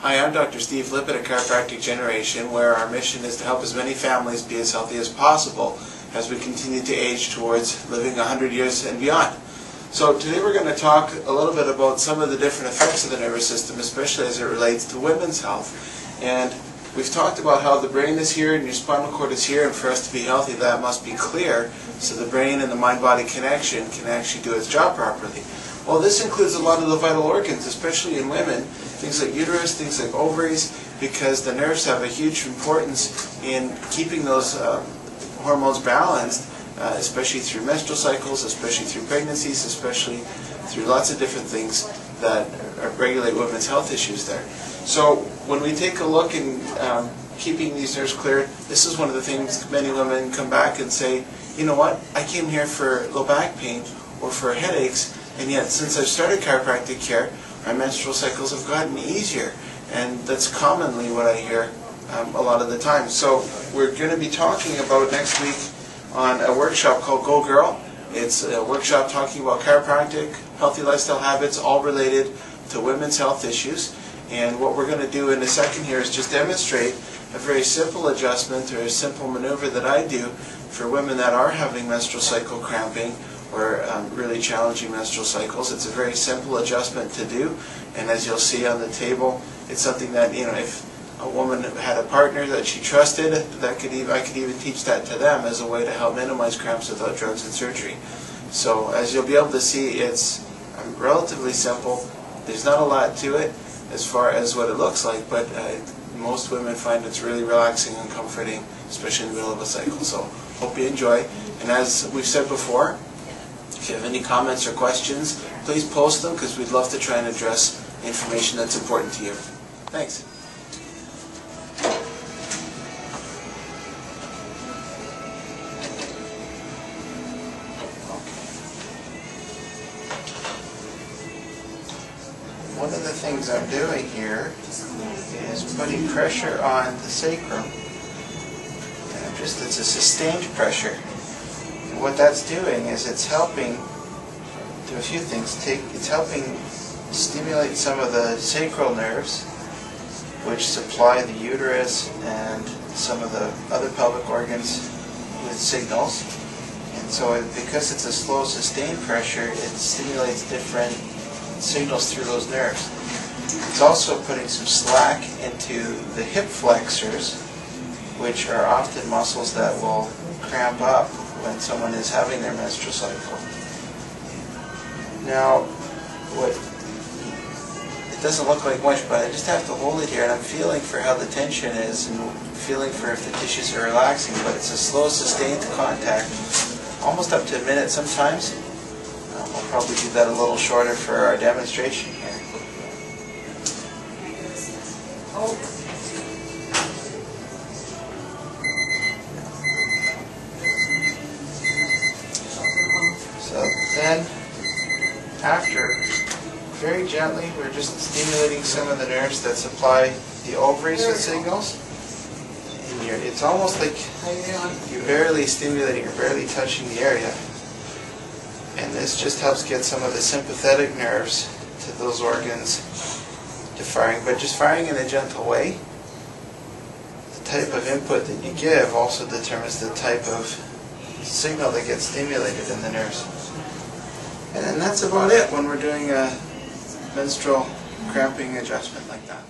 Hi, I'm Dr. Steve Lippett at Chiropractic Generation, where our mission is to help as many families be as healthy as possible as we continue to age towards living 100 years and beyond. So today we're going to talk a little bit about some of the different effects of the nervous system, especially as it relates to women's health. And we've talked about how the brain is here and your spinal cord is here, and for us to be healthy that must be clear, so the brain and the mind-body connection can actually do its job properly. Well, this includes a lot of the vital organs, especially in women, things like uterus, things like ovaries, because the nerves have a huge importance in keeping those hormones balanced, especially through menstrual cycles, especially through pregnancies, especially through lots of different things that regulate women's health issues there. So when we take a look in keeping these nerves clear, this is one of the things many women come back and say, you know what, I came here for low back pain or for headaches, and yet since I've started chiropractic care, my menstrual cycles have gotten easier. And that's commonly what I hear a lot of the time. So we're going to be talking about next week on a workshop called Go Girl. It's a workshop talking about chiropractic, healthy lifestyle habits, all related to women's health issues. And what we're going to do in a second here is just demonstrate a very simple adjustment or a simple maneuver that I do for women that are having menstrual cycle cramping or really challenging menstrual cycles. It's a very simple adjustment to do, and as you'll see on the table, it's something that, you know, if a woman had a partner that she trusted, I could even teach that to them as a way to help minimize cramps without drugs and surgery. So as you'll be able to see, it's relatively simple. There's not a lot to it as far as what it looks like, but most women find it's really relaxing and comforting, especially in the middle of a cycle. So hope you enjoy. And as we've said before, if you have any comments or questions, please post them, because we'd love to try and address information that's important to you. Thanks. One of the things I'm doing here is putting pressure on the sacrum. And it's a sustained pressure. And what that's doing is it's helping do a few things. It's helping stimulate some of the sacral nerves, which supply the uterus and some of the other pelvic organs with signals. And so because it's a slow sustained pressure, it stimulates different signals through those nerves. It's also putting some slack into the hip flexors, which are often muscles that will cramp up when someone is having their menstrual cycle. Now, it doesn't look like much, but I just have to hold it here, and I'm feeling for how the tension is and feeling for if the tissues are relaxing, but it's a slow sustained contact, almost up to a minute sometimes. We'll probably do that a little shorter for our demonstration here. So then, after, very gently, we're just stimulating some of the nerves that supply the ovaries with signals. And it's almost like you're barely stimulating, you're barely touching the area. And this just helps get some of the sympathetic nerves to those organs to firing, but just firing in a gentle way. The type of input that you give also determines the type of signal that gets stimulated in the nerves. And then that's about it when we're doing a menstrual cramping adjustment like that.